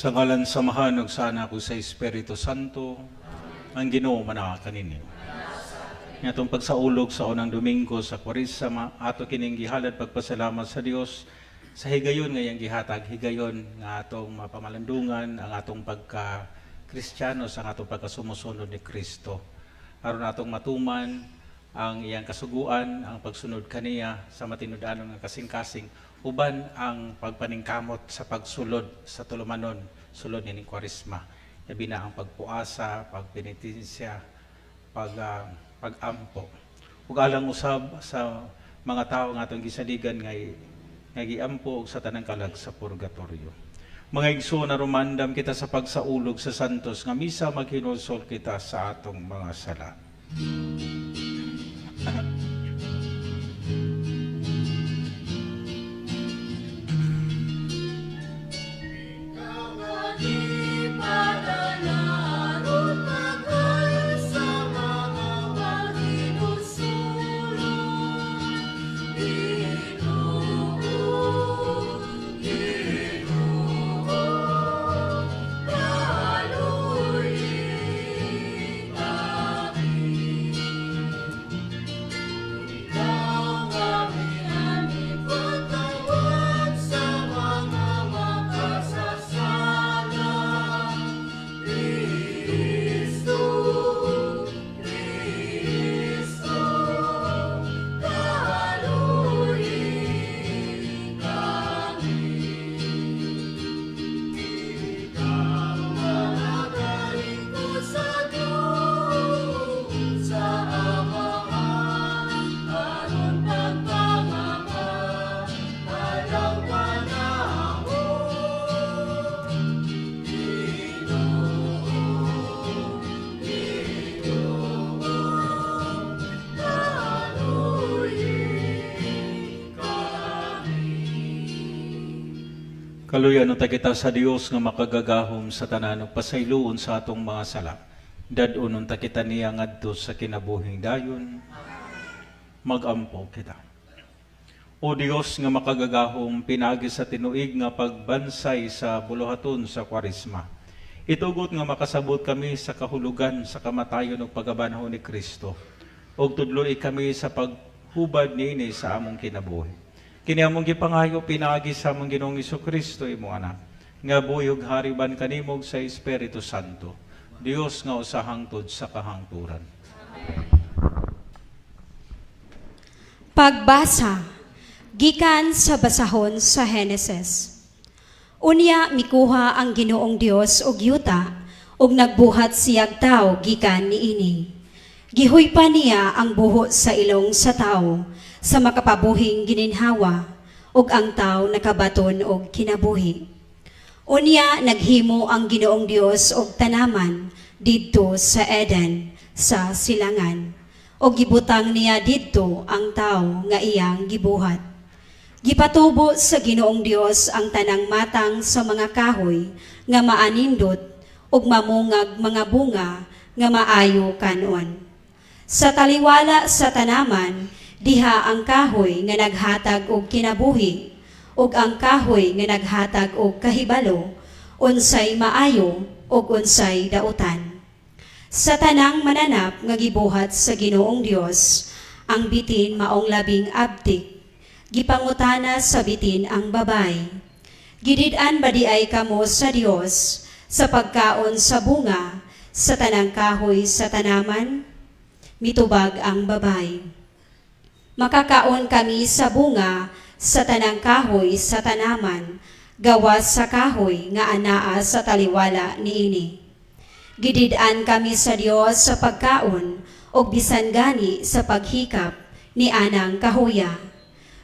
Sa ngalan samahan ug sana ko sa Espiritu Santo, ang Ginoo manawa kaninyo. Ngatong pagsaulog sa unang Domingo sa Kwaresma, ato kining gihalad pagpasalamat sa Dios sa higayon ngayang gihatag, higayon nga atong mapamalandungan ang atong pagka-Kristiyano sa atong pagkasumusunod ni Kristo. Aron atong matuman ang iyang kasuguan, ang pagsunod kaniya sa matinud-anon nga kasing-kasing, uban ang pagpaningkamot sa pagsulod sa tulumanon, sulod ni Kwaresma. Yabi na ang pagpuasa, pagpenitensya, pag-ampo. Ug alang usab sa mga tao nga atong gisaligan nga giampo og sa tanang kalag sa purgatorio. Mga igsoon na rumandam kita sa pagsaulog sa santos nga misa maghinulsol kita sa atong mga sala. Kaluyan ta kita sa Dios nga makagagahom sa tanan ug pasayloon sa atong mga sala. Dad-unon ta kita niya ngadto sa kinabuhing dayon. Magampo kita. O Dios nga makagagahom pinagi sa tinuig nga pagbansay sa buluhaton sa Kwaresma. Itugot nga makasabot kami sa kahulugan sa kamatayon ug pagabanhaw ni Kristo. Ug tudloy kami sa paghubad niini sa among kinabuhi. Kini among gipangayo pinagi sa among Ginoong Jesucristo imo anak, nga buyog hariban kanimog sa Espiritu Santo, Dios nga usa hangtod sa kahangturan. Pagbasa gikan sa basahon sa Henesis. Unya mikuha ang Ginoong Dios og yuta ug nagbuhat siyag tawo gikan niini. Gihuypa niya ang buho sa ilong sa tawo sa makapabuhing gininhawa, ug ang tawo nakabaton og kinabuhi. Unya naghimo ang Ginoong Dios og tanaman didto sa Eden sa silangan, ug gibutang niya didto ang tawo nga iyang gibuhat. Gipatubo sa Ginoong Dios ang tanang matang sa mga kahoy nga maanindot ug mamungag mga bunga nga maayo kanon. Sa taliwala sa tanaman diha ang kahoy nga naghatag og kinabuhi ug ang kahoy nga naghatag og kahibalo, unsay maayo ug unsay dautan. Sa tanang mananap nga gibuhat sa Ginoong Dios, ang bitin maong labing abtik, gipangutana sa bitin ang babay. Gidid-an ba di ay kamo sa Dios sa pagkaon sa bunga sa tanang kahoy sa tanaman? Mitubag ang babay. Makakaon kami sa bunga sa tanang kahoy sa tanaman, gawas sa kahoy nga anaa sa taliwala niini. Gidid-an kami sa Dios sa pagkaon ug bisan gani sa paghikap ni anang kahoya.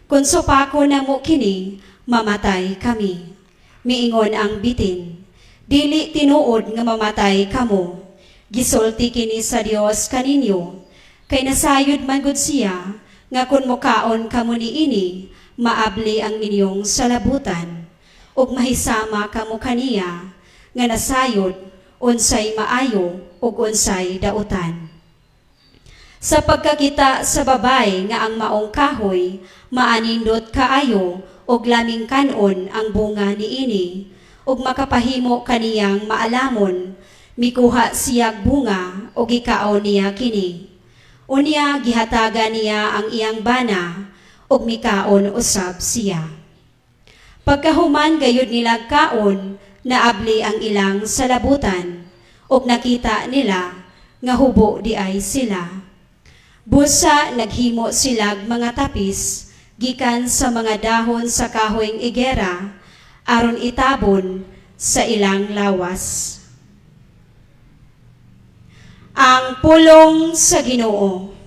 Kun supako namo kini, mamatay kami. Miingon ang bitin, dili tinuod nga mamatay kamo. Gisulti kini sa Dios kaninyo, kay nasayod man gud siya nga kun mukaon kamo niini, maabli ang inyong salabutan, ug mahisama kamo kaniya, nga nasayod, unsay maayo, ug unsay dautan. Sa pagkakita sa babay nga ang maong kahoy, maanindot kaayo, og laming kanon ang bunga niini, ug makapahimo kaniyang maalamon, mikuha siyag bunga ug gikaon niya kini. Unya gihatagan niya ang iyang bana ug mikaon usab siya. Pagkahuman gayud nila kaon, naabli ang ilang salabutan ug nakita nila nga hubo di ay sila. Busa naghimo silag mga tapis gikan sa mga dahon sa kahoyng igera aron itabon sa ilang lawas. Ang pulong sa Ginoo.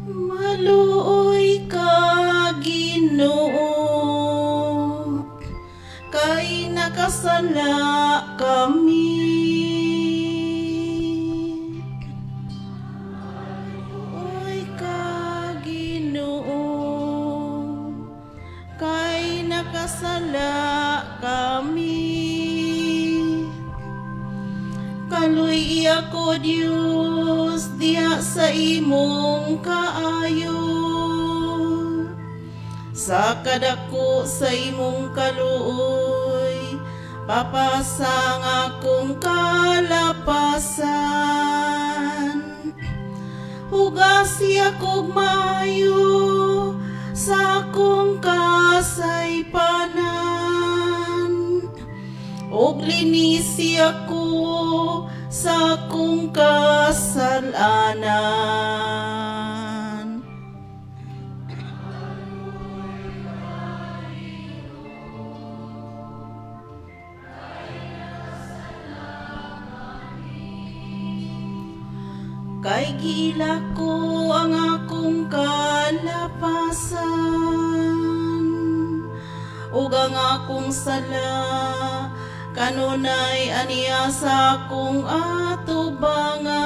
Maluoy ka, Ginoo, kay nakasala kami. Maluoy ka, Ginoo, kay nakasala kami. Kaluy ako Dios diha sa imong kaayo, sa kadako sa imong kaluoy, papasang akong kalapasan. Hugasi akong maayo sa akong kasaypanan, ug linisi ako sa akong kasalanan. Kay gila ko ang akong kalapasan, ug ang akong sala kanunay aniya sa akong atubangan.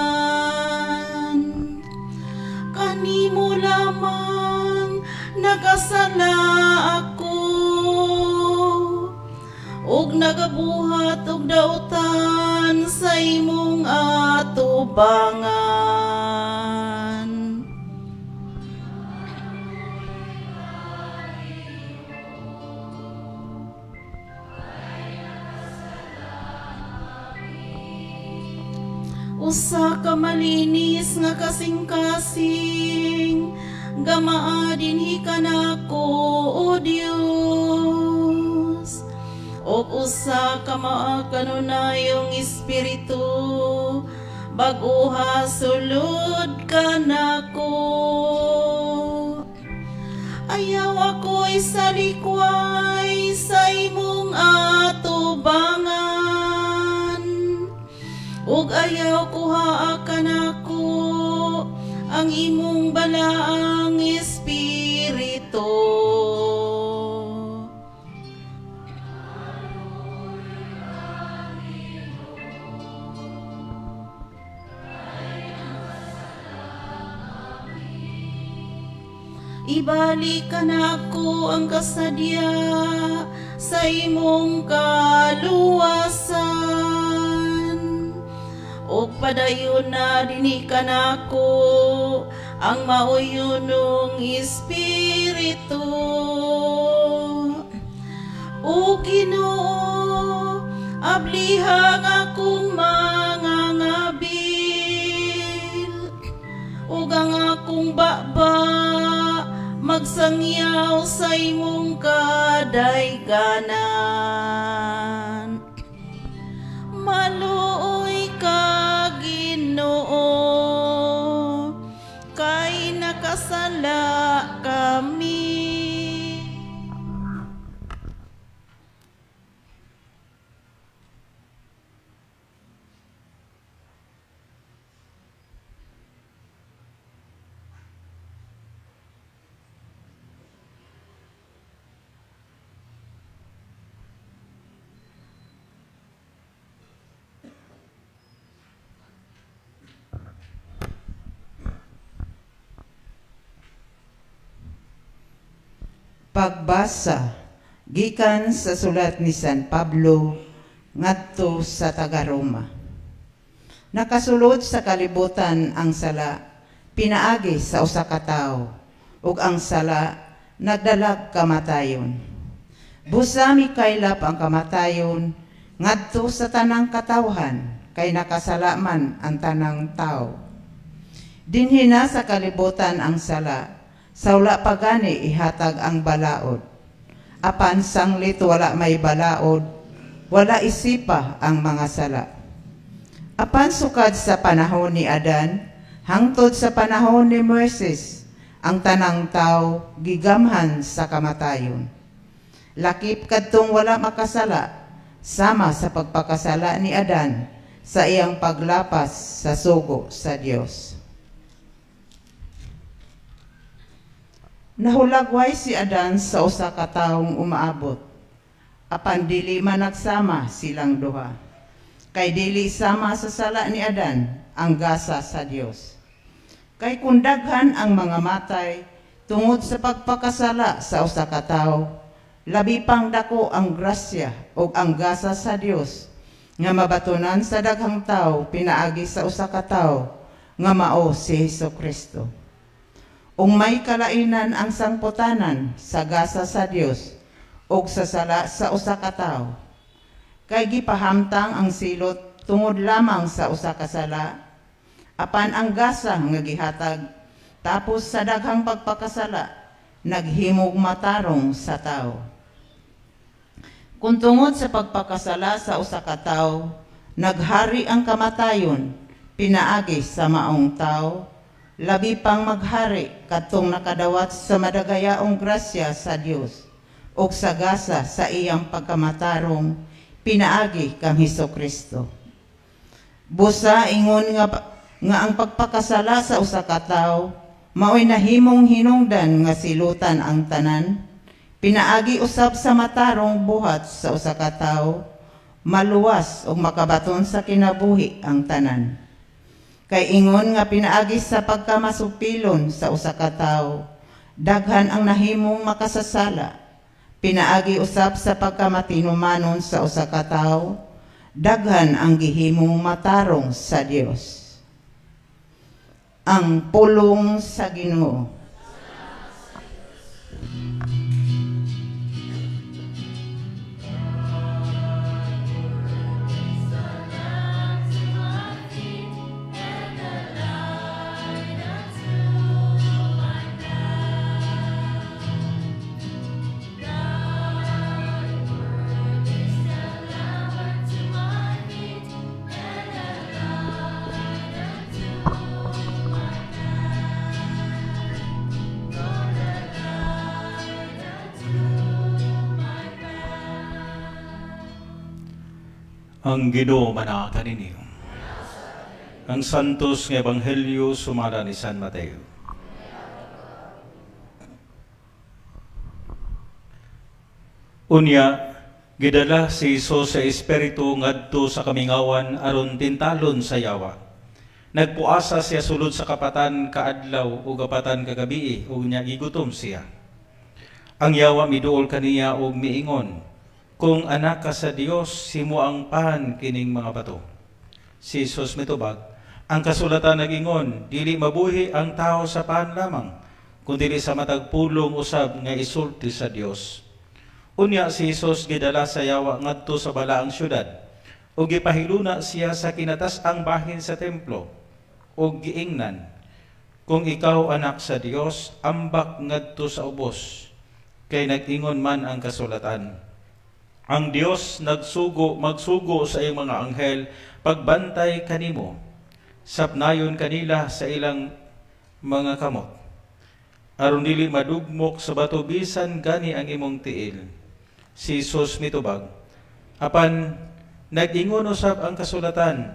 Kanimo lamang nagasala ako, ug nagabuhat og dautan sa imong atubangan. Usa ka malinis nga kasing-kasing, gamaa dinhi kanako o Dios. Og usa ka kanunayong espiritu, bag-oha sulod kanako. Ayaw ako'y salikway sa imong atubangan, ug ayaw kuhaa kanako ang imong balaang espiritu. Ibalik kanako ang kasadya sa imong kaluwasan, ug padayon na dinhi kanako ang mauyunong espiritu. O Ginoo, ablihang akong mga ngabil, ug ang akong baba magsangyaw sa imong kadayganan. Maluoy ka, Ginoo, kay nakasala kami. Pagbasa gikan sa sulat ni San Pablo ngadto sa taga-Roma. Nakasulod sa kalibutan ang sala pinaagi sa usa ka tawo ug ang sala nagdalag kamatayon. Busa mikaylap ang kamatayon ngadto sa tanang katawhan kay nakasala man ang tanang tao. Dinhi na sa kalibutan ang sala, sa wala pa gani ihatag ang balaod. Apan sanglit wala may balaod, wala isipa ang mga sala. Apan sukad sa panahon ni Adan, hangtod sa panahon ni Moises, ang tanang tao gigamhan sa kamatayon. Lakip kadtong wala makasala, sama sa pagpakasala ni Adan sa iyang paglapas sa sugo sa Dios. Nahulagway si Adan sa usa ka taong umaabot, apan dili man nagsama silang duha. Kay dili sama sa sala ni Adan ang gasa sa Dios. Kay kung daghan ang mga matay tungod sa pagpakasala sa usa ka tawo, labi pang dako ang grasya o ang gasa sa Dios nga mabatunan sa daghang tawo pinaagi sa usa ka tawo nga mao si Hesukristo. Ung may kalainan ang sangputanan sa gasa sa Dios o sa sala sa usa ka tawo, kay gipahamtang ang silot tungod lamang sa usa ka sala, apan ang gasa nga gihatag tapos sa daghang pagpakasala naghimog matarong sa tawo. Kung tungod sa pagpakasala sa usa ka tawo naghari ang kamatayon pinaagi sa maong tawo, labi pang maghari katong nakadawat sa madagayaong grasya sa Dios o sa gasa sa iyang pagkamatarong pinaagi kang Hesukristo. Busa ingon nga ang pagpakasala sa usa ka tawo mao'y nahimong hinungdan nga silutan ang tanan, pinaagi usab sa matarong buhat sa usa ka tawo, maluwas o makabaton sa kinabuhi ang tanan. Kay ingon nga pinaagi sa pagkamasupilon sa usa ka tawo, daghan ang nahimong makasasala. Pinaagi usab sa pagkamatinumanon sa usa ka tawo, daghan ang gihimong matarong sa Dios. Ang pulong sa Ginoo. Ang Ginoo manaka ninyo. Ang santos nga ebanghelyo sumala ni San Mateo. Unya, gidala si Isus sa espiritu ngadto sa kamingawan aron tintalon sa yawa. Nagpuasa siya sulod sa kapatan kaadlaw o kapatan kagabi ug nya gigutom siya. Ang yawa miduol kaniya og miingon, kung anak ka sa Dios, simo ang pan kining mga bato. Si Jesus mitubag, ang kasulatan nagingon, dili mabuhi ang tao sa pan lamang, kundi sa matag pulong usab nga isulti sa Dios. Unya si Jesus gidala sa yawa ngadto sa balaang syudad, ug gipahiluna siya sa kinatas-ang bahin sa templo, ug giingnan, kung ikaw anak sa Dios, ambak ngadto sa ubos, kay nag-ingon man ang kasulatan. Ang Dios magsugo sa iyong mga anghel, pagbantay kanimo, sapnayon kanila sa ilang mga kamot. Aron dili madugmok sa bato bisan gani ang imong tiil. Si Jesus mitubag, apan nag-ingon usab ang kasulatan,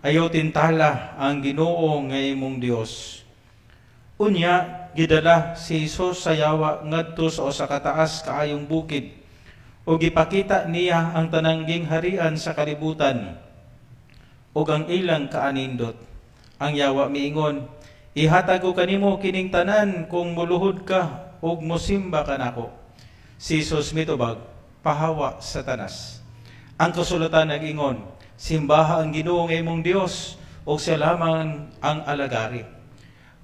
ayaw tintala ang Ginoo nga imong Dios. Unya, gidala si Jesus sa yawa ngadto sa usa ka taas kaayong bukid, o gipakita niya ang tanangging harian sa kalibutan ug ang ilang kaanindot. Ang yawa miingon, ihatag ko kanimo kining tanan kung muluhod ka ug mosimba kanako. Si Jesus mitubag, pahawa Satanas. Ang kasulatan nag-ingon, simbaha ang Ginoo nga imong Dios, o siya lamang ang alagari.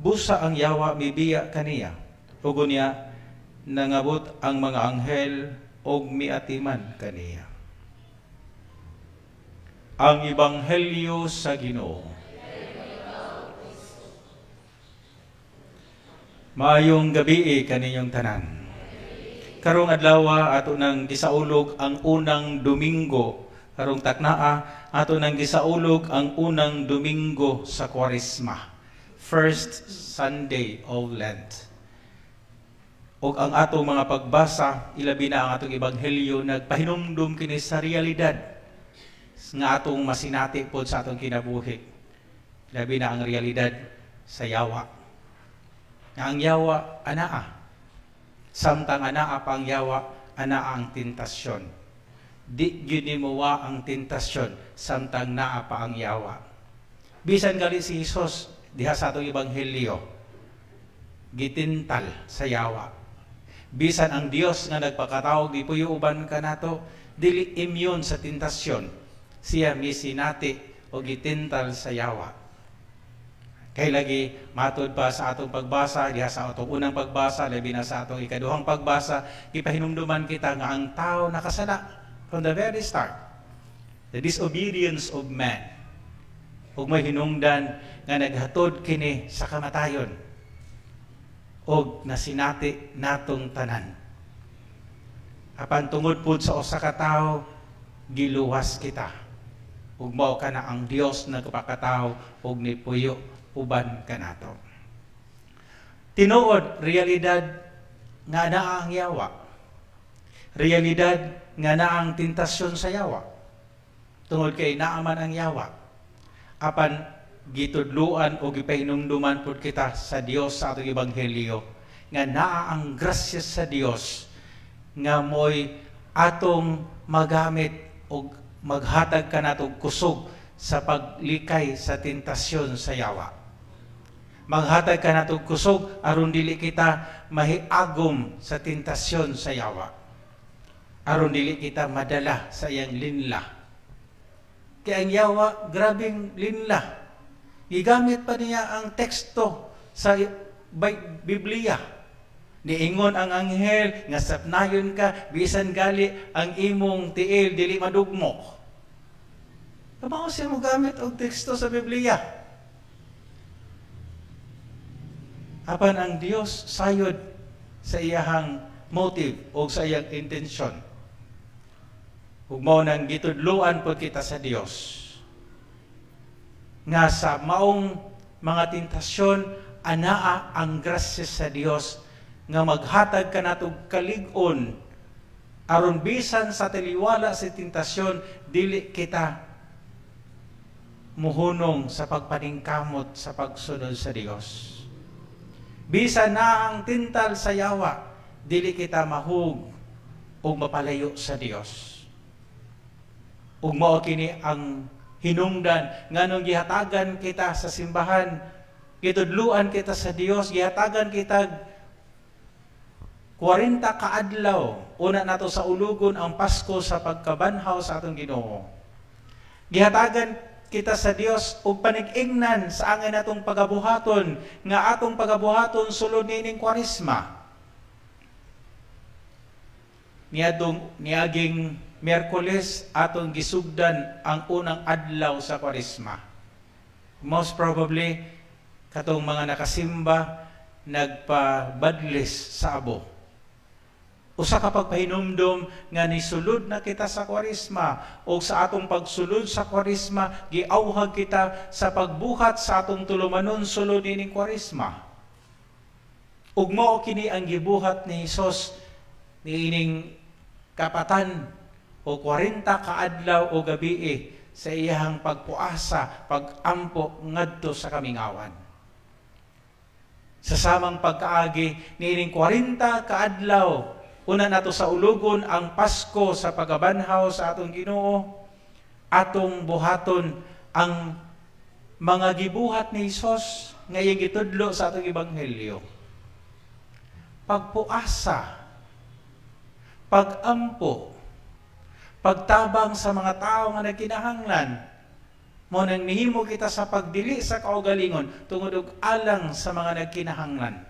Busa ang yawa mibiya kaniya, ug unya nangabot ang mga anghel og miatiman kaniya. Ang Ebanghelyo sa Ginoo. Maayong gabi kaninyong tanan. Karong adlaw ato nang gisaulog ang unang Domingo, karong taknaa ato nang gisaulog ang unang Domingo sa Kwaresma, first Sunday of Lent. Og ang atong mga pagbasa, ilabi na ang atong Ebanghelyo, nagpahinumdum kini sa realidad nga atong masinati pod sa atong kinabuhi. Ilabi na ang realidad sa yawa. Nga ang yawa, anaa. Samtang anaa pa ang yawa, anaa ang tentasyon. Di ginimuwa ang tentasyon, samtang naa pa ang yawa. Bisan gali si Jesus, diha sa atong Ebanghelyo, gitintal sa yawa. Bisan ang Dios nga nagpakatao, gipuyo uban ka nato, dili immune sa tentasyon. Siya misinati o gitintal sa yawa. Kay lagi matud pa sa atong pagbasa, diha sa atong unang pagbasa, labi na sa atong ikaduhang pagbasa, gipahinumduman kita nga ang tao nakasala from the very start. The disobedience of man. Ug may hinungdan nga naghatod kini sa kamatayon. Og nasinati natong tanan. Apan tungod pud sa usa ka tawo, giluwas kita. Ug mao kana ang Dios nagpakatao og nipuyo uban kanato. Tinuod realidad nga naa ang yawa. Realidad nga naa ang tentasyon sa yawa. Tungod kay naa man ang yawa. Apan gitudluan o gipahinumduman pud kita sa Dios sa atong Ebanghelyo nga naa ang grasya sa Dios nga mo'y atong magamit o maghatag kanatong kusog sa paglikay sa tentasyon sa yawa. Maghatag kanatong kusog aron dili kita mahiagom sa tentasyon sa yawa. Aron dili kita madala sa iyang linla. Kaya ang yawa, grabing linla. Gigamit pa niya ang teksto sa Biblia. Niingon ang anghel nga sapnayon ka bisan gali ang imong tiil dili madugmo. Kamao siya mo gamit og teksto sa Biblia. Apan ang Dios sayod sa iyahang motive o sa iyang intensyon. Ug mao nang gitudloan pod kita sa Dios nga sa maong mga tentasyon, anaa ang grasya sa Dios nga maghatag kanatog kalig-on aron bisan sa taliwala sa tentasyon, dili kita muhunong sa pagpaningkamot sa pagsunod sa Dios. Bisan na ang tintal sa yawa, dili kita mahug o mapalayo sa Dios. Ug mao kini ang hinungdan nganong gihatagan kita sa simbahan, gitudluan kita sa Dios, gihatagan kita 40 kaadlaw, una nato sa ulugon ang Pasko sa pagkabanhaw sa atong Ginoo. Gihatagan kita sa Dios ug panig-ingnan sa angay natong pagabuhaton nga atong pagabuhaton sulod niining Kwaresma. Niaging Miyerkules atong gisugdan ang unang adlaw sa Kwaresma. Most probably katong mga nakasimba nagpabadlis sa abo. Usa ka pagpahinumdum nga nisulod na kita sa Kwaresma o sa atong pagsulod sa Kwaresma giauhag kita sa pagbuhat sa atong tulumanon sulod ining Kwaresma. Ug mao kini ang gibuhat ni Hesus niining kapatan o 40 kaadlaw o gabi sa iyang pagpuasa, pagampo ngadto sa kamingawan. Sa samang pagkaagi niining 40 kaadlaw, una nato sa ulugon ang Pasko sa pagabanhaw sa atong Ginoo, atong buhaton ang mga gibuhat ni Hesus nga iyang gitudlo sa atong Ebanghelyo. Pagpuasa, pagampo, pagtabang sa mga tao nga nagkinahanglan, mo nang nihimo kita sa pagdili sa kaugalingon tungod og alang sa mga nagkinahanglan.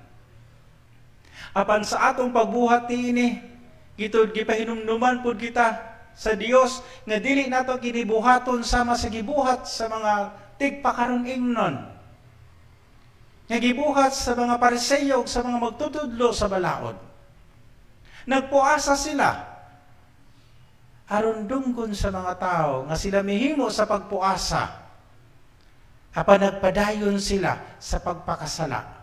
Apan sa atong pagbuhat niini, gitud gipahinumduman pud kita sa Dios nga dili nato kinibuhaton sama sa gibuhat sa mga tigpakaron ingnon. Nga gibuhat sa mga Pariseo ug sa mga magtutudlo sa balaod. Nagpuasa sila aron dunggon sa mga tao nga sila mihimo sa pagpuasa. Apan nagpadayon sila sa pagpakasala.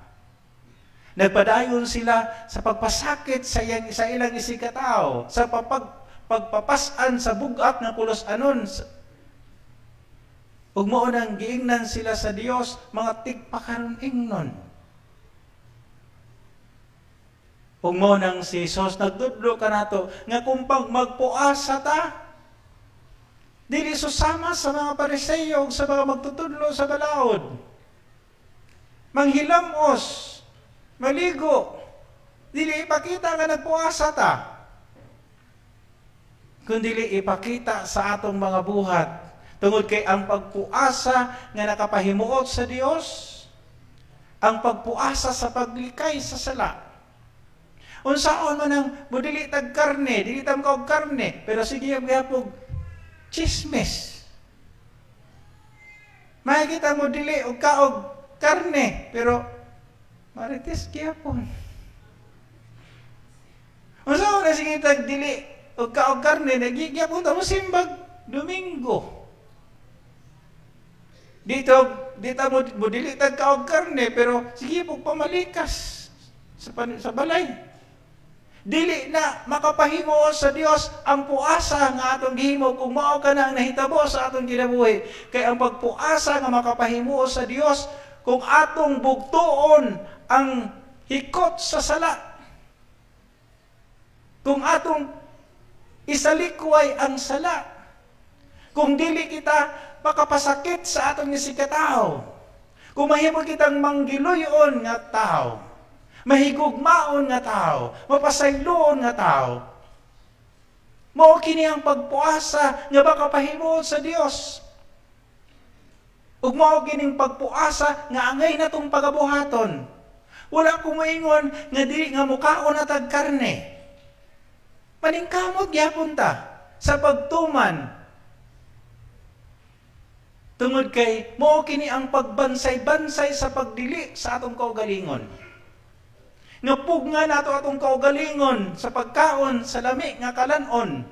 Nagpadayon sila sa pagpasakit sa ilang isikatao, sa pagpapasan sa bugat nga pulos anon. Ug mao nang giingnan sila sa Dios mga tigpakaron ingnon. Ug mao nang si Jesus nagdudlo kanato nga kung pag magpuasa ta, dili susama sa mga Pariseo ug sa mga magtutudlo sa balaod. Manghilamos, maligo, dili ipakita nga nagpuasa ta. Kundi ipakita sa atong mga buhat tungod kay ang pagpuasa nga nakapahimuot sa Dios, ang pagpuasa sa paglikay sa sala. Unsaon man ang budili tag karne, dili tam kaog karne, pero sige gyapon chismis. Makikita mo dili og kaog karne, pero marites gyapon. Unsaon na sige tag dili og kaog karne, nagyapon ta mo simbag Domingo. Dito mo dili tag kaog karne, pero sige pug pamalikas sa balay. Dili na makapahimo sa Dios ang puasa nga atong gihimo kung mao ka na ang nahitabo sa atong kinabuhi. Kay ang pagpuasa nga makapahimo sa Dios kung atong bugtuon ang hikot sa sala. Kung atong isalikway ang sala. Kung dili kita makapasakit sa atong isikatao. Kung mahimo kitang manggiluyon nga tao, mahigugmaon nga tao, mapasayloon nga tao, mao kini ang pagpuasa nga makapahimuot sa Dios. Ug mao kining pagpuasa nga angay natong pagabuhaton. Wala ko moingon nga dili nga mukaon na tag karne. Maningkamot gyapon ta sa pagtuman. Tungod kay mao kini ang pagbansay-bansay sa pagdili sa atong kaugalingon. Nga pugna nato atong kaugalingon sa pagkaon sa lami nga kalanon.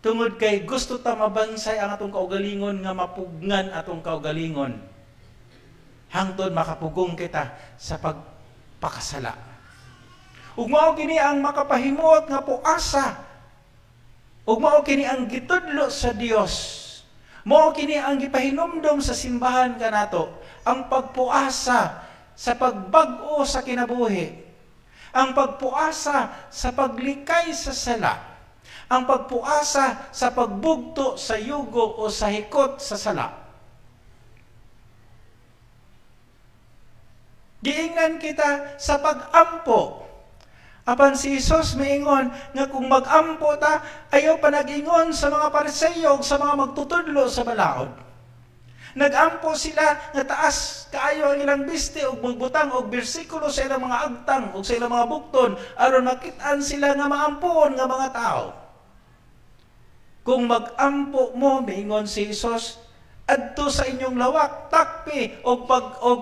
Tungod kay gusto ta mabansay ang atong kaugalingon nga mapugnan atong kaugalingon. Hangtod makapugong kita sa pagpakasala. Ug mao kini ang makapahimuot nga puasa. Ug mao kini ang gitudlo sa Dios. Mao kini ang gipahinumdom sa simbahan kanato, ang pagpuasa sa pagbag-o sa kinabuhi, ang pagpuasa sa paglikay sa sala, ang pagpuasa sa pagbugto sa yugo o sa hikot sa sala. Giingnan kita sa pag-ampo. Apan si Jesus maingon nga kung mag-ampo ta, ayaw pa nag-ingon sa mga Pariseo ug sa mga magtutudlo sa balaod. Nag-ampo sila nga taas kaayo ang ilang biste ug magbutang og bersikulo sa ilang mga agtang ug sa ilang mga bukton aron makit-an sila nga maampuon nga mga tao. Kung mag-ampo mo, maingon si Jesus, adto sa inyong lawak, takpi, o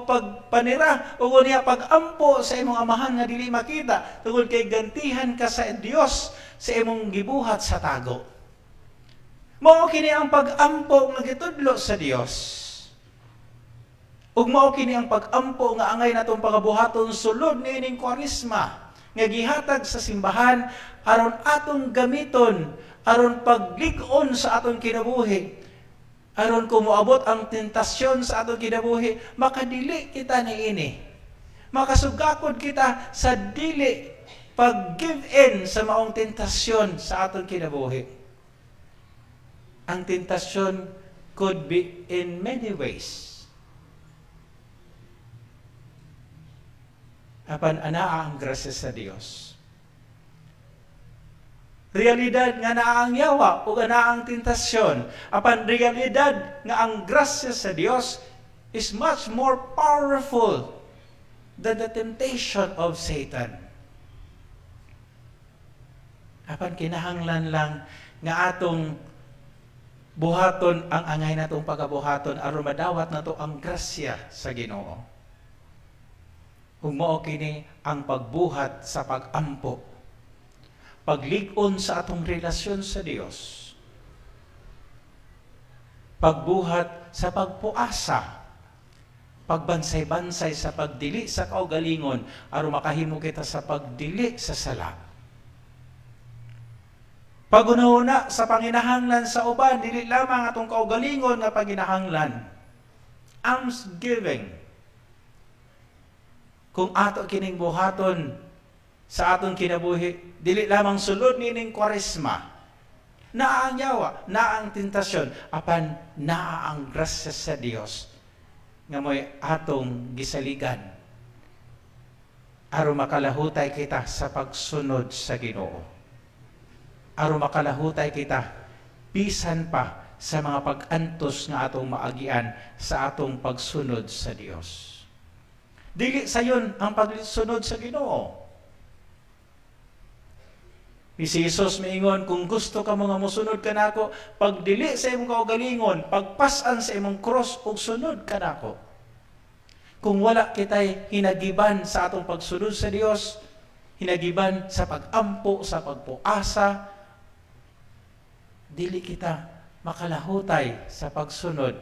pagpanira, o niya pag-ampo sa imong amahan nga dili makita, tungod kay gantihan ka sa Dios sa imong gibuhat sa tago. Mao kini ang pag-ampo nga gitudlo sa Dios. Ug mao kini ang pag-ampo nga angay natong pagabuhaton sulod niining Kwaresma, nga gihatag sa simbahan aron atong gamiton, aron paglig-on sa atong kinabuhi. Aron kumuabot ang tentasyon sa atong kinabuhi, makadili kita niini. Makasugakod kita sa dili pag-give in sa maong tentasyon sa atong kinabuhi. Ang tentasyon could be in many ways. Apan anaa ang grasya sa Dios. realidad nga naang yawa o naang tentasyon, apan realidad nga ang grasya sa Dios is much more powerful than the temptation of Satan. Apan kinahanglan lang nga atong buhaton ang angay natong pagabuhaton aron madawat nato ang grasya sa Ginoo. Ug mao kini ang pagbuhat sa pagampo, paglig-on sa atong relasyon sa Dios, pagbuhat sa pagpuasa, pagbansay-bansay sa pagdili sa kaugalingon aron makahimo kita sa pagdili sa sala. Pagunahuna sa panginahanglan sa uban, dili lamang atong kaugalingon nga panginahanglan. Almsgiving. Kung ato kining buhaton sa aton kinabuhi, dili lamang sulod nining Kwaresma, naa ang yawa, naa ang tentasyon, apan naa ang grasya sa Dios nga mo'y atong gisaligan aron makalahutay kita sa pagsunod sa Ginoo, aron makalahutay kita bisan pa sa mga pag-antos nga atong maagian sa atong pagsunod sa Dios. Dili sayon ang pagsunod sa Ginoo. Si Jesus miingon, kung gusto ka mga musunod ka nako, pagdili sa imong kaugalingon, pagpasan sa imong cross ug sunod ka nako. Kung wala kitay hinagiban sa atong pagsunod sa Dios, hinagiban sa pagampo, sa pagpuasa, dili kita makalahutay sa pagsunod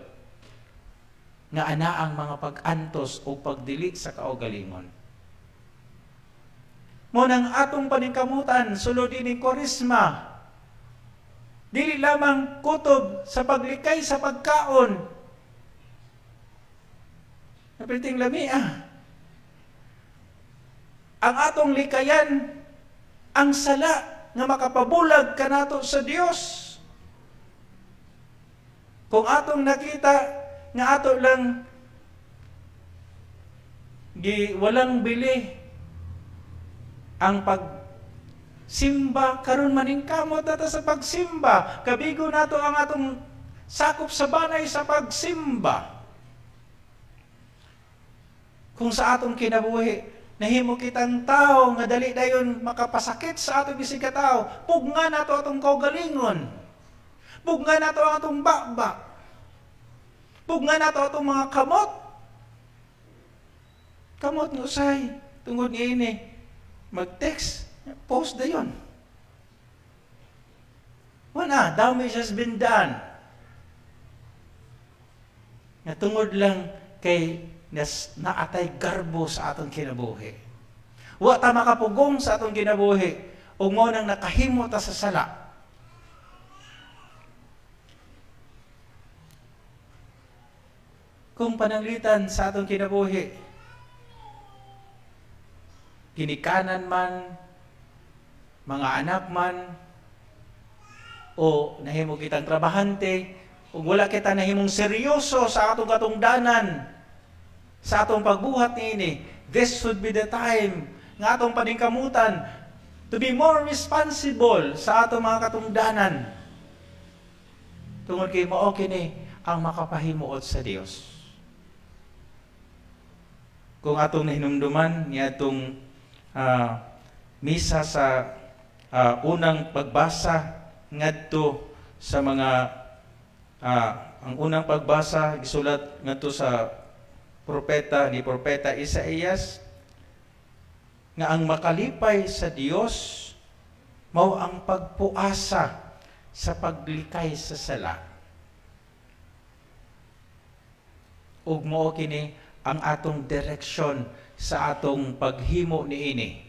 nga anaang mga pag-antos o pagdili sa kaugalingon. Munang atong paningkamutan sulod ining Kwaresma, dili lamang kutob sa paglikay sa pagkaon. Napriting lamia. Ang atong likayan, ang sala nga makapabulag kanato sa Dios. Kung atong nakita nga ato lang walang bili ang pagsimba, karon maningkamot nato sa pagsimba, kabigo nato ang atong sakop sa banay sa pagsimba. Kung sa atong kinabuhi nahimo kitang tao nga dali dayon makapasakit sa atong bisig ka tao, pugnga nato atong kaugalingon, pugnga nato ang atong bakbak, pugnga nato atong mga kamot nga usay tungod niini mag-text, post dayon. Wala, damage has been done. Nga tungod lang kay naatay garbo sa atong kinabuhi. Wa ta makapugong sa atong kinabuhi ug mao nang nakahimo ta sa sala. Kung pananglitan sa atong kinabuhi, ginikanan man, mga anak man, o nahimo kitang trabahante, o wala kita nahimong seryoso sa atong katungdanan, sa atong pagbuhat niini, this should be the time nga atong paningkamutan to be more responsible sa atong mga katungdanan. Tungod kay mao kini ang makapahimuot sa Dios. Kung atong nahinumduman ni atong misa sa unang pagbasa ngadto sa mga ang unang pagbasa gisulat ngadto sa propeta Isaías nga ang makalipay sa Dios mao ang pagpuasa sa paglikay sa sala. Ug mao kini ang atong direksyon sa atong paghimo niini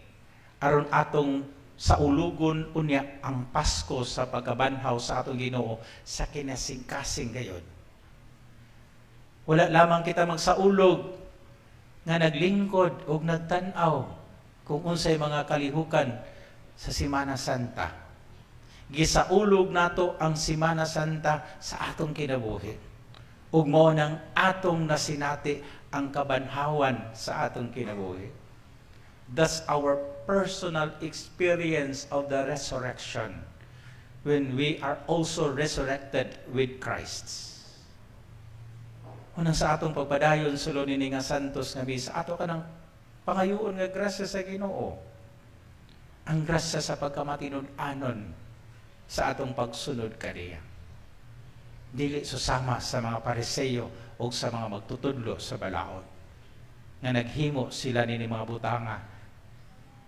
aron atong sa ulugon unya ang Pasko sa pagkabanhaw sa atong Ginoo sa kinasingkasing gayon. Wala lamang kita magsaulog nga naglingkod o nagtanaw kung unsay mga kalihukan sa Semana Santa. Gisaulog nato ang Semana Santa sa atong kinabuhi. Ug mao nang atong nasinati ang kabanhawan sa atong kinabuhi. That's our personal experience of the resurrection when we are also resurrected with Christ. Unang sa atong pagpadayon sulod ni nga santos nga misa, ato ka ng pangayoon nga grasya sa Ginoo. Ang grasya sa pagkamatinud-anon sa atong pagsunod kaniya. Dili susama sa mga Pariseo o sa mga magtutudlo sa balaod nga naghimo sila ni mga butanga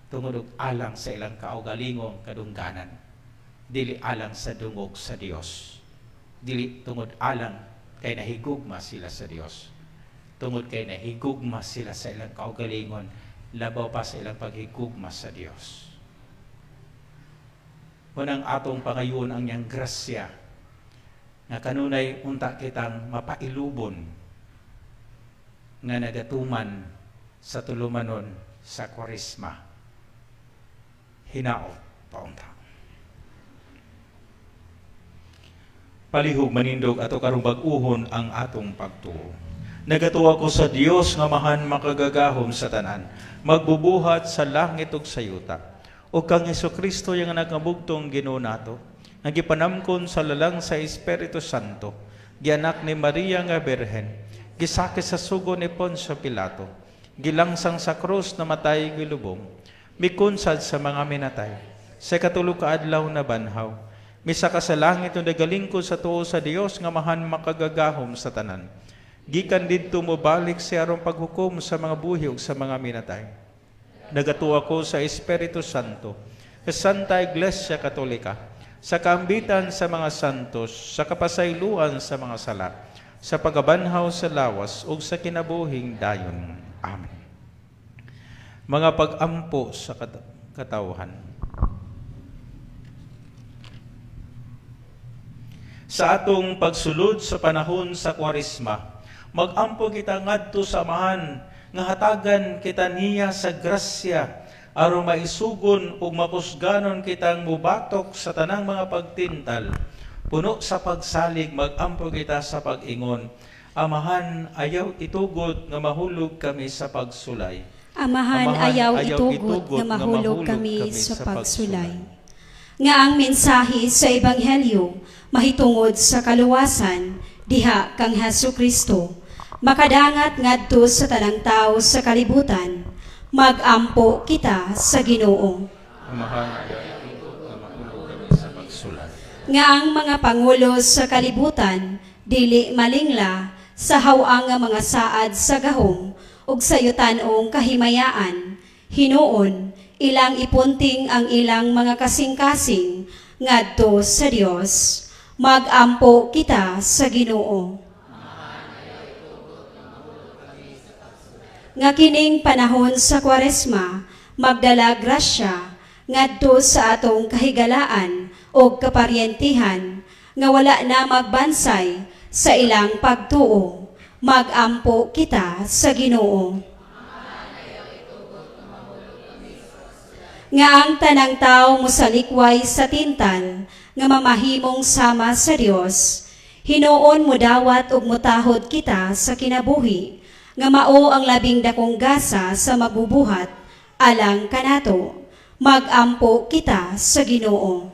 tungod og alang sa ilang kaugalingong kadungganan, dili alang sa dungog sa Dios, dili tungod alang kay nahigugma sila sa Dios, tungod kay nahigugma sila sa ilang kaugalingon, labaw pa sa ilang paghigugma sa Dios. Unang atong pangayon ang niyang grasya nga kanunay unta kitang mapailubon nga nagatuman sa tulumanon sa Kwaresma. Hinaot paunta. Palihog manindog ato karong bag-uhon ang atong pagtuo. Nagatuwa ko sa Dios nga mahan makagagahom sa tanan, magbubuhat sa langit ug sa yuta. O kang Hesukristo yang nagabugtong Ginoo nato, nga gipanamkon sa lalang sa Espiritu Santo, gianak ni Maria nga Birhen, gisakit sa sugo ni Poncio Pilato, gilangsang sa krus na matay gilubong, mikunsad sa mga minatay, sa katulog kaadlaw na banhaw, misaka sa langit na nagalingkod sa tuo sa Dios nga mahan makagagahom sa tanan. Gikan didto mo balik sa arong paghukom sa mga buhi ug sa mga minatay. Nagatuwa ko sa Espiritu Santo, sa Santa Iglesia Katolika, sa kaambitan sa mga santos, sa kapasayloan sa mga sala, sa pagabanhaw sa lawas ug sa kinabuhing dayon. Amen. Mga pag-ampo sa katawhan. Sa atong pagsulod sa panahon sa Kwaresma, mag-ampo kita ngadto sa amahan nga hatagan kita niya sa grasya aron maisugon ug mapusganon kitang mubatok sa tanang mga pagtintal. Puno sa pagsalig mag-ampo kita sa pag-ingon, amahan ayaw itugod nga mahulog kami sa pagsulay. Amahan ayaw itugod nga mahulog kami sa pagsulay. Nga ang mensahe sa Ebanghelyo mahitungod sa kaluwasan diha kang Hesukristo, makadangat ngadto sa tanang tao sa kalibutan, mag-ampo kita sa Ginoo. Amahan ayaw itugod nga mahulog kami sa pagsulay. Nga ang mga pangulo sa kalibutan dili malingla sa hawang nga mga saad sa gahom ug sa yutanong kahimayaan, hinuon ilang ipunting ang ilang mga kasing-kasing ngadto sa Dios, mag-ampo kita sa Ginoo. Nga kining panahon sa Kwaresma, magdala grasya ngadto sa atong kahigalaan o kaparyentihan nga wala na magbansay sa ilang pagtuo, mag-ampo kita sa Ginoo. Nga ang tanang tao musalikway sa tintal nga mamahimong sama sa Dios, hinuon mo dawat ug mutahod kita sa kinabuhi nga mao ang labing dakong gasa sa magbubuhat alang kanato, mag-ampo kita sa Ginoo.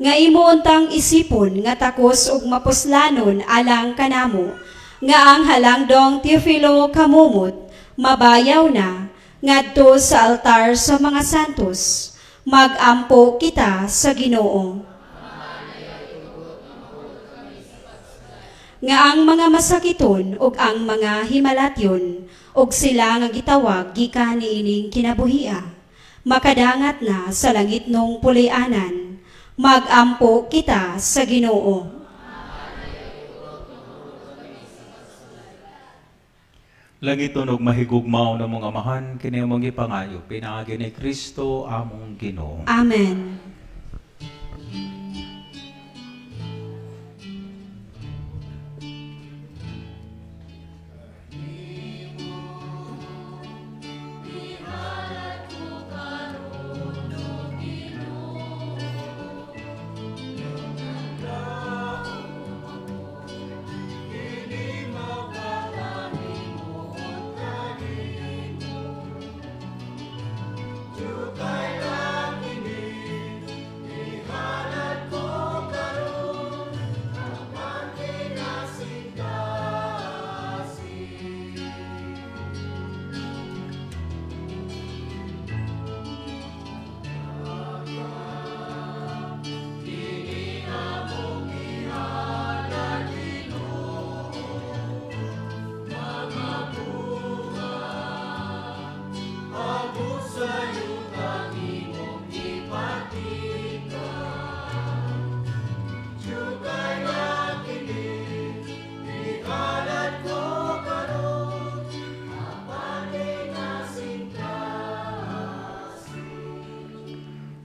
Nga imuuntang isipon nga takos ug mapuslanon alang kanamo, nga ang halangdong Teofilo kamumot mabayaw na ngadto sa altar sa mga santos, mag-ampo kita sa Ginoo. Nga ang mga masakiton ug ang mga himalatyon ug sila nga gitawag gikan niining kinabuhia, makadangat na sa langitnong pulianan, mag-ampo kita sa Ginoo. Langiton og mahigugmaw na mong amahan, kini mong ipangayo, pinaagi ni Kristo among Ginoo. Amen.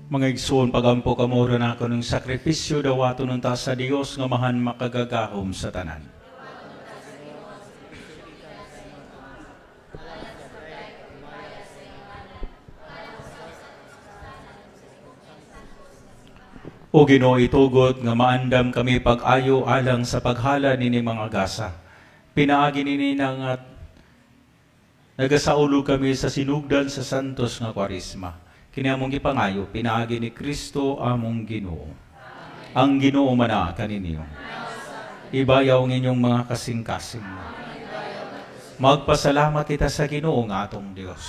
Mga igsoon, pagampo kamuro na ako ng sakripisyo dawato ng ta sa Dios nga mahan makagagahom sa tanan. O Ginoo, itugot nga maandam kami pag-ayo alang sa paghala nini mga gasa. Pinaagi nini nga nagasaulo kami sa sinugdan sa santos nga kwarisma. Kini among gipangayo, pinaagi ni Kristo among Ginoo. Ang Ginoo mana kaninyo. Ibayaw ng inyong mga kasing-kasing. Magpasalamat kita sa Ginoo nga atong Dios.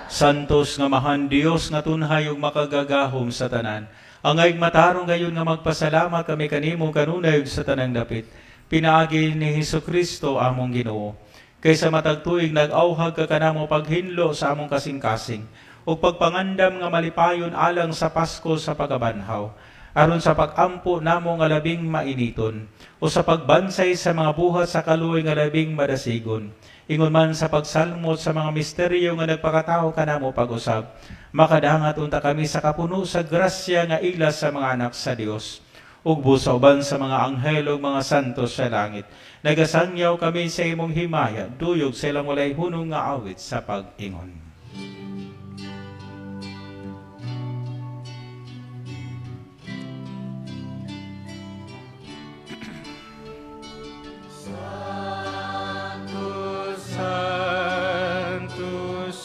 Santos nga mahan Dios nga tunhay ug makagagahom sa tanan. Angay matarong gayon nga magpasalamat kami kanimo kanunay ug sa tanang dapit. Pinaagi ni Hesukristo among Ginoo. Kaysa matagtuig nag-auhag ka kanamo paghinlo sa among kasing-kasing ug pagpangandam nga malipayon alang sa Pasko sa pagabanhaw aron sa pag-ampo namo nga labing mainiton o sa pagbansay sa mga buhat sa kaluoy nga labing madasigon. Ingon man sa pagsalmot sa mga misteryo nga nagpakatao kanamo pag-usab, makadangat unta kami sa kapuno sa grasya nga ilas sa mga anak sa Dios. Ug busa uban sa mga anghel ug mga santos sa langit. Nagasangyaw kami sa imong himaya, duyog sa ilang walay hunong nga awit sa pag-ingon.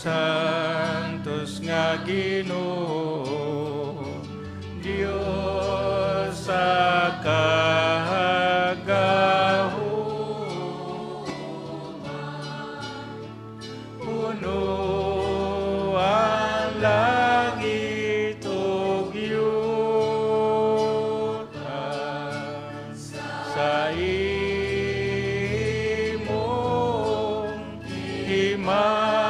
Santos nga Ginoo, Dios sa kahagahuman, puno ang langit ug yuta sa imong himaya.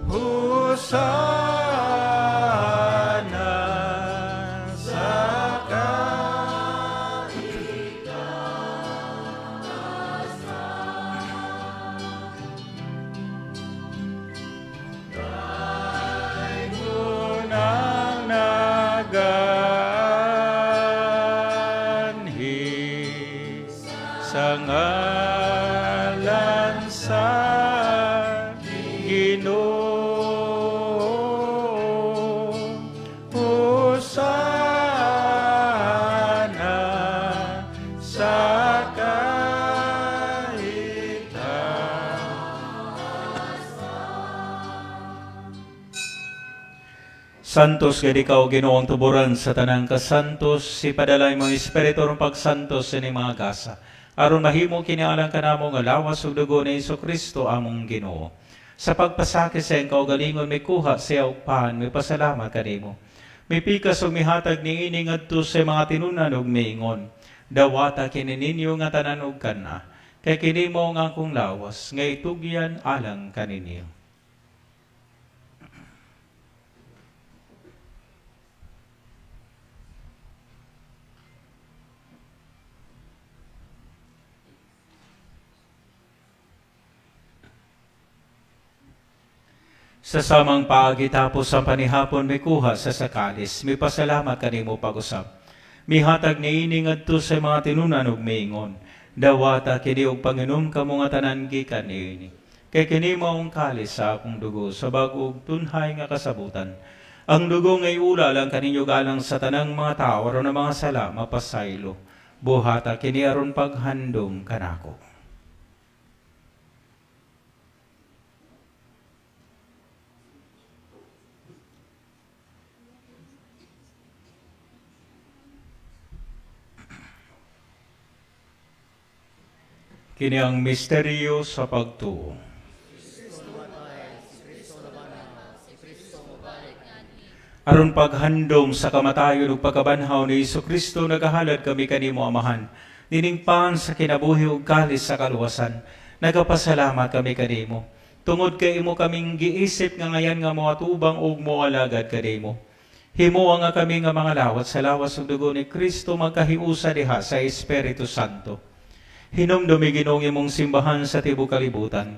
Hosana sa kaitaasan. Daygunang naganhi sa ngalan sa Ginoo. Santos gadi ka o Ginoong tuburan sa tanang kasantos, si padalay mo Espiritu ron pagsantos sa ni mga gasa. Aron mahimo kinialang kanamo nga lawas ug dugo ni Hesukristo among Ginoo. Sa pagpasakit sa iyang kaugalingon may kuha sa iyang pahan, may pasalamat kanimo. May pikas ug mihatag ni ini ngadto sa mga tinunan ug miingon. Dawata kini ninyo nga tanan ug kana, kay kini mo nga akong lawas nga itugyan alang kaninyo. Sa samang paagi tapos ang panihapon may kuha sa sakalis, may pasalamat kanimo pag-usap. Mihatag ni ini ngadto sa mga tinunan ug miingon, dawata kini og panginom kamo nga tanan gikan niini. Kay kini mao ang kalis sa akong dugo sa bag-og tunhay nga kasabutan. Ang dugo ngay ula lang kaninyo galang sa tanang mga tao aron ang mga sala mapasaylo. Buhata kini aron paghandom kanako. Kini ang misteryo sa pagtuo. Aron paghandom sa kamatayon ug pagkabanhaw ni Hesukristo nagahalad kami kanimo Amahan. Niningpan sa kinabuhi ug kalis sa kaluwasan. Nagapasalamat kami kanimo. Tungod kay imo kaming giisip nga ngayan nga moatubang ug moalagad kanimo. Himuwa nga kami nga mga lawat sa lawas ug dugo ni Kristo magkahiusa diha sa Espiritu Santo. Hinumdumi Ginoong imong simbahan sa tibuok kalibutan.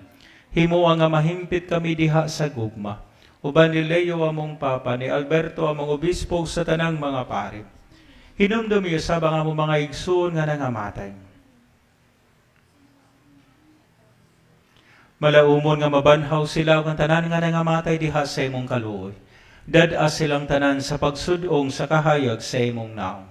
Himuwa nga mahimpit kami diha sa gugma. uban ni Leo among Papa, ni Alberto among Obispo sa tanang mga pari. Hinumdum iyo sa mga mo mga igsoon nga nangamatay. Malaumon nga mabanhaw sila kung tanan nga nangamatay diha sa imong kaluoy. Dadas silang tanan sa pagsudong sa kahayag sa imong naong.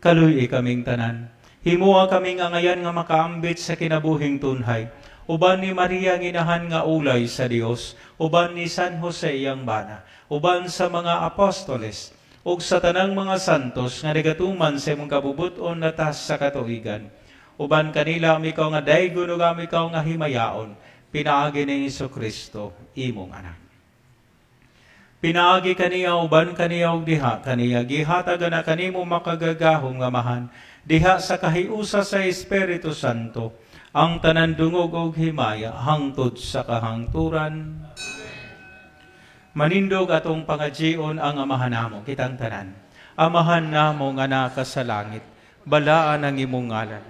Kaluoy kaming tanan. Himuha kaming angayan nga makaambit sa kinabuhing tunhay. Uban ni Maria nginahan nga ulay sa Dios, uban ni San Jose iyang bana, uban sa mga apostoles, ug sa tanang mga santos nga nagatuman sa imong kabubuton na tas sa katuigan. Uban kanila amikaw nga daygon ug amikaw nga himayaon, pinaagi ni Jesucristo imong anak. Pinaagi kaniya uban kaniya og diha kaniya gihatag na kanimo makagagahom nga mahan diha sa kahiusa sa Espiritu Santo ang tanan dungog og himaya hangtod sa kahangturan. Manindog atong pangajion ang amahan namo kitang tanan. Amahan namo nga naka sa langit, balaan ang imong ngalan.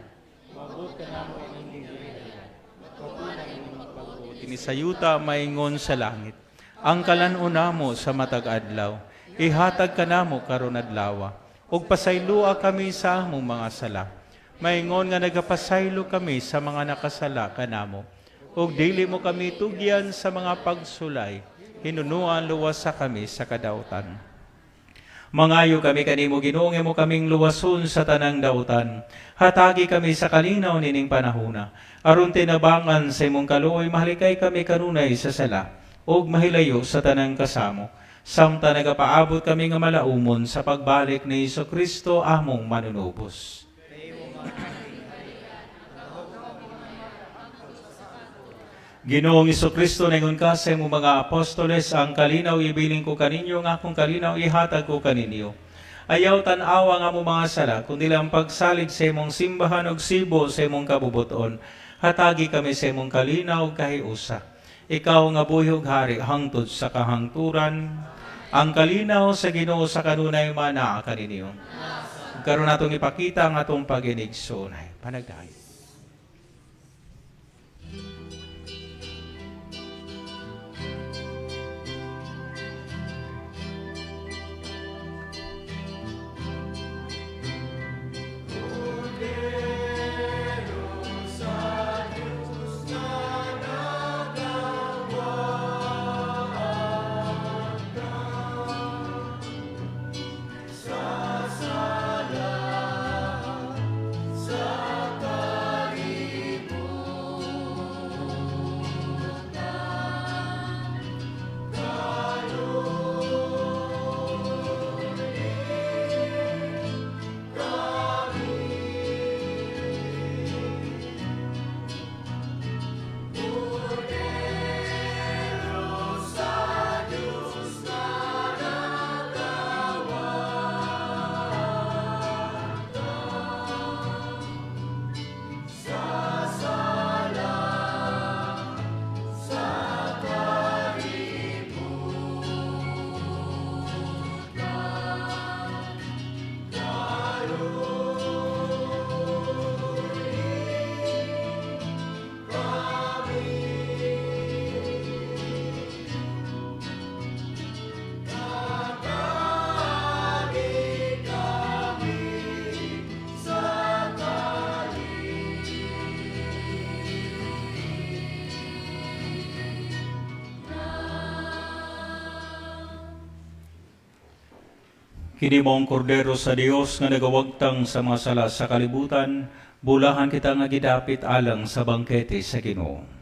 Maabot ka namo ining gihiya. Matutunan imong pagbuti ni sayuta maingon sa langit. Ang kalan-on namo sa matag adlaw, ihatag ka namo karon adlaw. Ug pasaylua kami sa among mga sala. Maingon nga nagapasaylo kami sa mga nakasala kanamo. Ug dili mo kami tugyan sa mga pagsulay, hinunuan luwas sa kami sa kadautan. Mangayo kami kanimo Ginoo, mo kaming luwason sa tanang dautan. Hatagi kami sa kalinaw nining panahuna. Aron tinabangan sa imong kaluoy, mahalikay kami kanunay sa sala, ug mahilayo sa tanang kasamo. Samta nagapaabot kami nga malaumon sa pagbalik ni Jesucristo among manunubos. Ginoong Jesucristo, ningon ka sa imong mga apostoles, ang kalinaw ibilin ko kaninyo, nga akong kalinaw ihatag ko kaninyo. Ayaw tan-awa nga mo mga sala, kundi lang pagsalig sa imong simbahan og sibo sa imong kabubuton. Hatagi kami sa imong kalinaw kahiusa. Ikaw nga buhig hari hangtod sa kahangturan, ang kalinaw sa Ginoo sa kanunay mana kaninyo. Karon natong ipakita ang atong paginigsunay. Panagdayo. Kini mong kordero sa Dios nga nagawagtang sa mga sala sa kalibutan, bulahan kita nga gidapit alang sa bangkete sa Ginoo.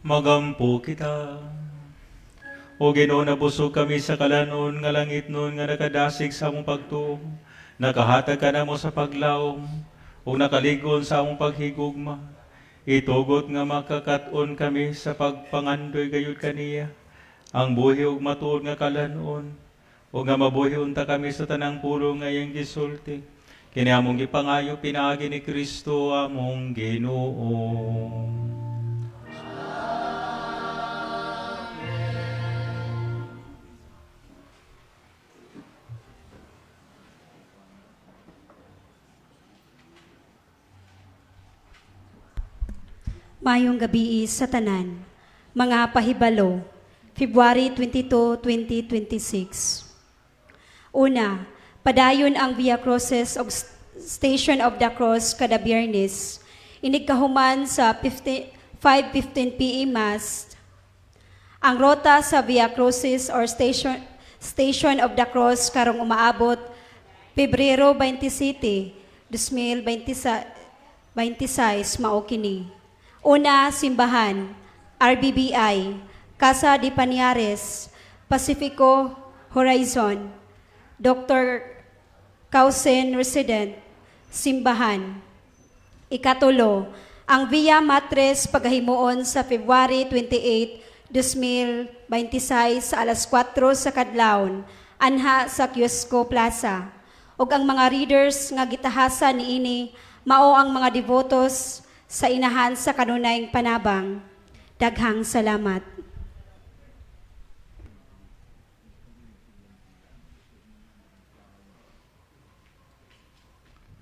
Magampo kita. O Ginoo, nabusog kami sa kalanon nga langit nun nga nakadasig sa among pagtuo. Nakahatag ka na mo sa paglaom o nakaligon sa among paghigugma. Itugot nga makakaton kami sa pagpangandoy gayud kaniya. Ang buhi ug matuod nga kalanon o nga mabuhi unta kami sa tanang puro nga iyang gisulti. Kini among gipangayo pinaagi ni Kristo among Ginoo. Mayong gabi sa tanan, mga pahibalo, February 22, 2026. Una, padayon ang Via Crucis of Station of the Cross kada Biyernes. Inigkahuman sa 5:15 p.m. Mass. Ang rota sa Via Crucis or Station of the Cross karong umaabot Pebrero 27, 2026 mao kini. Una, simbahan, RBBI, Casa de Paniares, Pacifico Horizon, Dr. Causen Resident, simbahan. Ikatulo, ang Via Matres paghahimuon sa February 28, 2026 sa alas 4 sa kadlawon, anha sa Kiosco Plaza. Ug ang mga readers nga gitahasa niini mao ang mga devotos sa inahan sa kanunayng panabang. Daghang salamat.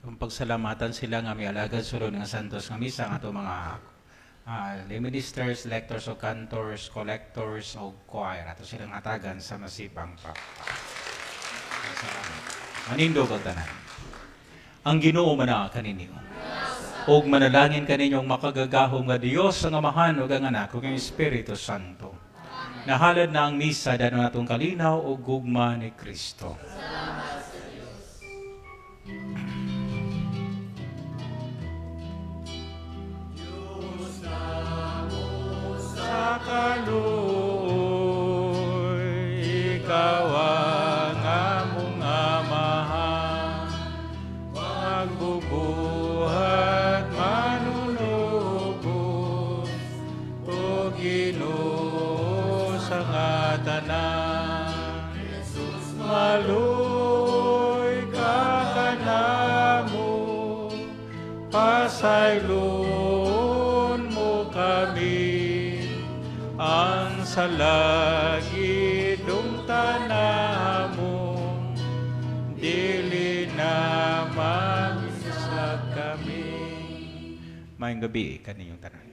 Kung pagsalamatan sila nga may alagad sulod nga santos nga misa nga ito mga lay ministers, lectors o cantors, collectors o choir. Ato silang atagan sa masipang manindog ang tanan. Ang Ginoo mana kaninyo. Og manalangin kaninyong makagagahom nga Dios ang Amahan ug ang Anak ug ang Espiritu Santo. Nahalad na ang misa dano natong kalinaw ug gugma ni Kristo. Sa kaluoy, ikaw ang among Amahan, magbubuhat manunubos, o Ginoo sa ngatanan. Maluoy ka kanamo, pasaylon mo kami, ang salagidong tanamong dili naman sa kami. Mayong gabi kaninyong tanan.